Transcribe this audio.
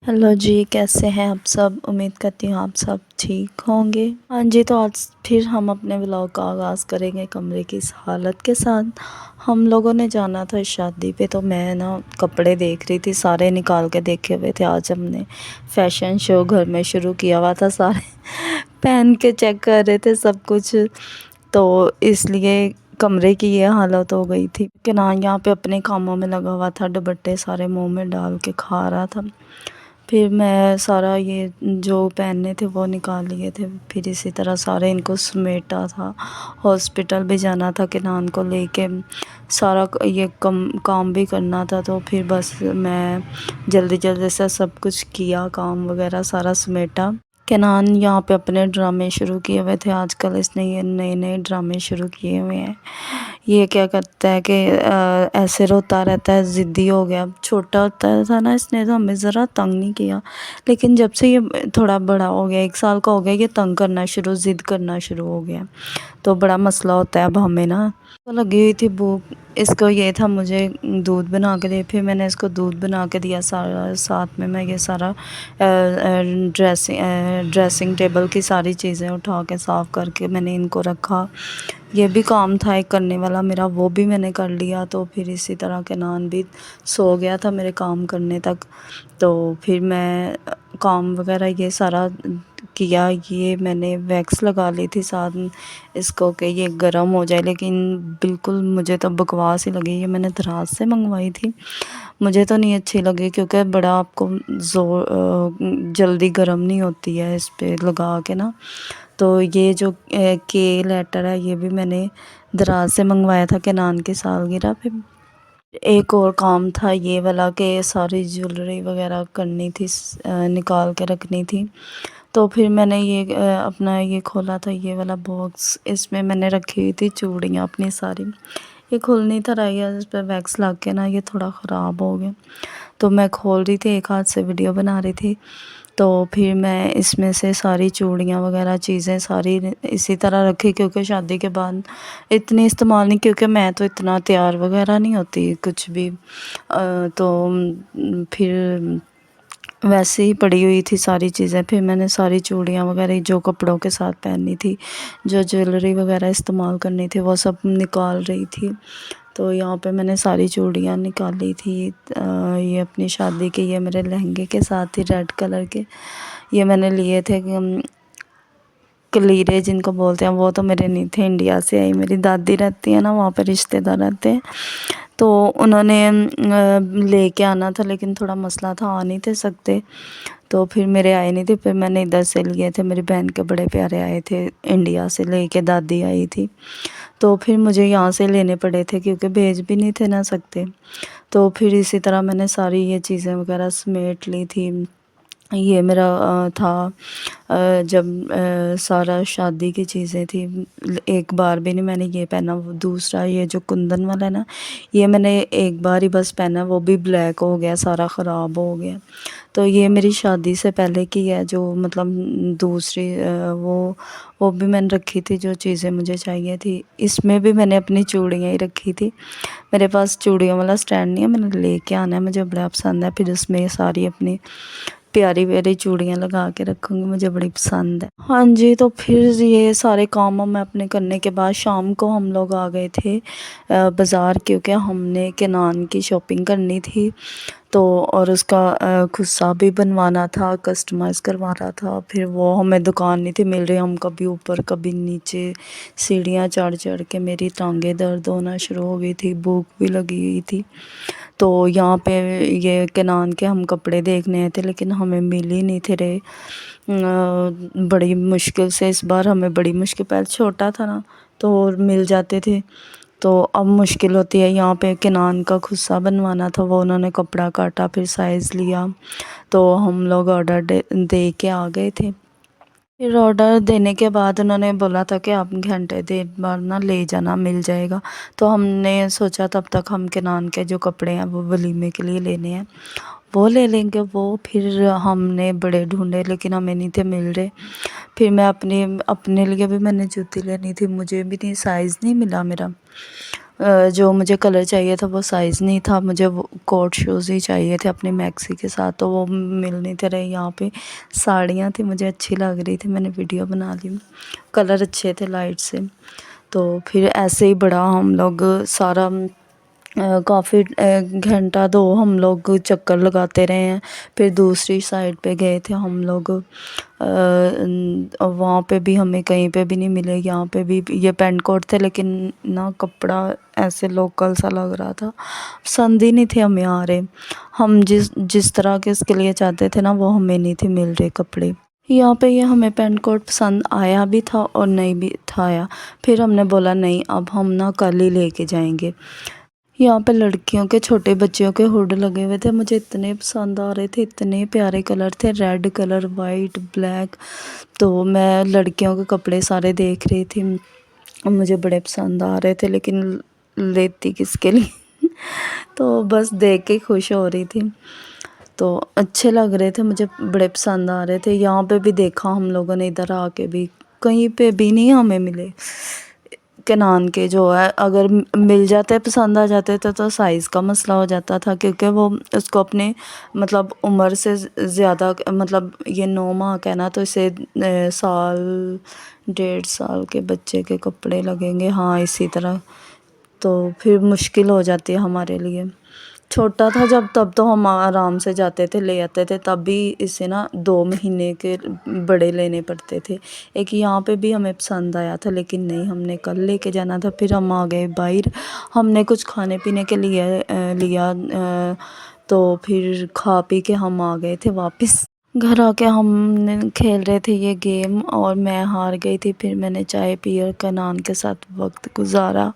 Hello जी, कैसे हैं आप सब। उम्मीद करती हूँ आप सब ठीक होंगे। हाँ जी, तो आज फिर हम अपने व्लॉग का आगाज़ करेंगे कमरे की इस हालत के साथ। हम लोगों ने जाना था शादी पे, तो मैं ना कपड़े देख रही थी, सारे निकाल के देखे हुए थे। आज हमने फैशन शो घर में शुरू किया हुआ था, सारे पहन के चेक कर रहे थे सब कुछ, तो इसलिए कमरे की ये हालत हो गई थी कि ना यहाँ पे अपने कामों में लगा हुआ था, दुपट्टे सारे मुंह में डाल के खा रहा था। फिर मैं सारा ये जो पहनने थे वो निकाल लिए थे, फिर इसी तरह सारे इनको समेटा था। हॉस्पिटल भी जाना था किनान को लेके, सारा ये काम भी करना था। तो फिर बस मैं जल्दी जल्दी से सब कुछ किया, काम वगैरह सारा समेटा। केनान यहाँ पे अपने ड्रामे शुरू किए हुए थे। आजकल इसने ये नए नए ड्रामे शुरू किए हुए हैं। ये क्या करता है कि ऐसे रोता रहता है, ज़िद्दी हो गया। छोटा होता था ना, इसने तो हमें ज़रा तंग नहीं किया, लेकिन जब से ये थोड़ा बड़ा हो गया, 1 साल का हो गया, ये तंग करना शुरू, ज़िद करना शुरू हो गया। तो बड़ा मसला होता है अब हमें ना। तो लगी हुई थी भूख, इसको ये था मुझे दूध बना के दे। फिर मैंने इसको दूध बना के दिया, सारा साथ में मैं ये सारा ड्रेसिंग टेबल की सारी चीज़ें उठा के साफ़ करके मैंने इनको रखा। ये भी काम था एक करने वाला मेरा, वो भी मैंने कर लिया। तो फिर इसी तरह के नान भी सो गया था मेरे काम करने तक। तो फिर मैं काम वगैरह ये सारा किया। ये मैंने वैक्स लगा ली थी साथ में इसको कि ये गर्म हो जाए, लेकिन बिल्कुल मुझे तो बकवास ही लगी। ये मैंने दराज से मंगवाई थी, मुझे तो नहीं अच्छी लगी, क्योंकि बड़ा आपको जल्दी गर्म नहीं होती है इस पर लगा के ना। तो ये जो के लेटर है, ये भी मैंने दराज से मंगवाया था कि नान की सालगिरह पे। एक और काम था ये वाला कि सारी ज्वेलरी वगैरह करनी थी, निकाल के रखनी थी। तो फिर मैंने ये अपना ये खोला था, ये वाला बॉक्स, इसमें मैंने रखी हुई थी चूड़ियाँ अपनी सारी। ये खुल नहीं था रही है, इस पर वैक्स लग के ना ये थोड़ा ख़राब हो गया। तो मैं खोल रही थी, एक हाथ से वीडियो बना रही थी। तो फिर मैं इसमें से सारी चूड़ियाँ वगैरह चीज़ें सारी इसी तरह रखी, क्योंकि शादी के बाद इतनी इस्तेमाल नहीं, क्योंकि मैं तो इतना तैयार वगैरह नहीं होती कुछ भी। तो फिर वैसे ही पड़ी हुई थी सारी चीज़ें। फिर मैंने सारी चूड़ियाँ वगैरह जो कपड़ों के साथ पहननी थी, जो ज्वेलरी वगैरह इस्तेमाल करनी थी, वो सब निकाल रही थी। तो यहाँ पे मैंने सारी चूड़ियाँ निकाली थी। ये अपनी शादी के, ये मेरे लहंगे के साथ ही रेड कलर के ये मैंने लिए थे। कलीरे जिनको बोलते हैं, वो तो मेरे नहीं थे, इंडिया से आई। मेरी दादी रहती है ना वहाँ पर, रिश्तेदार रहते हैं, तो उन्होंने लेके आना था, लेकिन थोड़ा मसला था, आ नहीं थे सकते। तो फिर मेरे आए नहीं थे, फिर मैंने इधर से लिए थे। मेरी बहन के बड़े प्यारे आए थे, इंडिया से लेके दादी आई थी। तो फिर मुझे यहाँ से लेने पड़े थे, क्योंकि भेज भी नहीं थे ना सकते। तो फिर इसी तरह मैंने सारी ये चीज़ें वगैरह समेट ली थी। ये मेरा था जब सारा शादी की चीज़ें थी। एक बार भी नहीं मैंने ये पहना। वो दूसरा ये जो कुंदन वाला है ना, ये मैंने एक बार ही बस पहना, वो भी ब्लैक हो गया, सारा ख़राब हो गया। तो ये मेरी शादी से पहले की है, जो मतलब दूसरी वो भी मैंने रखी थी, जो चीज़ें मुझे चाहिए थी। इसमें भी मैंने अपनी चूड़ियाँ ही रखी थी। मेरे पास चूड़ियों वाला स्टैंड नहीं है, मैंने लेके आना है, मुझे बड़ा पसंद है। फिर उसमें ये सारी अपनी प्यारी प्यारी चूड़ियाँ लगा के रखूँगी, मुझे बड़ी पसंद है। हाँ जी, तो फिर ये सारे काम मैं अपने करने के बाद शाम को हम लोग आ गए थे बाज़ार, क्योंकि हमने केनान की शॉपिंग करनी थी। तो और उसका खुस्सा भी बनवाना था, कस्टमाइज़ करवाना था। फिर वो हमें दुकान नहीं थी मिल रही, हम कभी ऊपर कभी नीचे सीढ़ियाँ चढ़ चढ़ के मेरी टांगें दर्द होना शुरू हो गई थी, भूख भी लगी हुई थी। तो यहाँ पे ये केनान के हम कपड़े देखने आए थे, लेकिन हमें मिल ही नहीं थे रहे। बड़ी मुश्किल से, इस बार हमें बड़ी मुश्किल, पहले छोटा था ना तो और मिल जाते थे, तो अब मुश्किल होती है। यहाँ पे केनान का खुस्सा बनवाना था, वो उन्होंने कपड़ा काटा, फिर साइज़ लिया। तो हम लोग ऑर्डर दे के आ गए थे। फिर ऑर्डर देने के बाद उन्होंने बोला था कि आप घंटे देर बाद ना ले जाना, मिल जाएगा। तो हमने सोचा तब तक हम केनान के जो कपड़े हैं वो वलीमे के लिए लेने हैं, वो ले लेंगे वो। फिर हमने बड़े ढूंढे, लेकिन हमें नहीं थे मिल रहे। फिर मैं अपने लिए भी मैंने जूती लेनी थी, मुझे भी नहीं, साइज़ नहीं मिला मेरा। جو مجھے کلر چاہیے تھا وہ سائز نہیں تھا، مجھے وہ کوٹ شوز ہی چاہیے تھے اپنی میکسی کے ساتھ، تو وہ مل نہیں تھے رہے یہاں پہ۔ ساڑیاں تھیں، مجھے اچھی لگ رہی تھی، میں نے ویڈیو بنا لی، کلر اچھے تھے لائٹ سے۔ تو پھر ایسے ہی بڑا ہم لوگ سارا کافی گھنٹہ دو ہم لوگ چکر لگاتے رہے ہیں۔ پھر دوسری سائڈ پہ گئے تھے ہم لوگ، وہاں پہ بھی ہمیں کہیں پہ بھی نہیں ملے، یہاں پہ بھی یہ پینٹ کوٹ تھے لیکن نا کپڑا ایسے لوکل سا لگ رہا تھا، پسند ہی نہیں تھے ہمیں آ رہے، ہم جس طرح کے اس کے لیے چاہتے تھے نا وہ ہمیں نہیں تھے مل رہے کپڑے۔ یہاں پہ یہ ہمیں پینٹ کوٹ پسند آیا بھی تھا اور نہیں بھی تھا آیا، پھر ہم نے بولا نہیں اب ہم نا کل ہی لے کے جائیں گے۔ یہاں پہ لڑکیوں کے چھوٹے بچوں کے ہوڈ لگے ہوئے تھے، مجھے اتنے پسند آ رہے تھے، اتنے پیارے کلر تھے، ریڈ کلر، وائٹ، بلیک، تو میں لڑکیوں کے کپڑے سارے دیکھ رہی تھی، مجھے بڑے پسند آ رہے تھے لیکن لیتی کس کے لیے تو بس دیکھ کے خوش ہو رہی تھی، تو اچھے لگ رہے تھے، مجھے بڑے پسند آ رہے تھے۔ یہاں پہ بھی دیکھا ہم لوگوں نے، ادھر آ کے بھی کہیں پہ بھی نہیں ہمیں ملے کنان کے، جو ہے اگر مل جاتے پسند آ جاتے تھے تو سائز کا مسئلہ ہو جاتا تھا، کیونکہ وہ اس کو اپنے مطلب عمر سے زیادہ، مطلب یہ 9 ماہ کا ہے نا، تو اسے سال 1.5 سال کے بچے کے کپڑے لگیں گے، ہاں اسی طرح، تو پھر مشکل ہو جاتی ہے ہمارے لیے۔ چھوٹا تھا جب تب تو ہم آرام سے جاتے تھے لے آتے تھے، تب بھی اسے نا 2 مہینے کے بڑے لینے پڑتے تھے۔ ایک یہاں پہ بھی ہمیں پسند آیا تھا لیکن نہیں، ہم نے کل لے کے جانا تھا، پھر ہم آ گئے باہر، ہم نے کچھ کھانے پینے کے لیے لیا، تو پھر کھا پی کے ہم آ گئے تھے واپس۔ گھر آ کے ہم نے کھیل رہے تھے یہ گیم اور میں ہار گئی تھی، پھر میں نے چائے پی اور کنان کے ساتھ وقت گزارا۔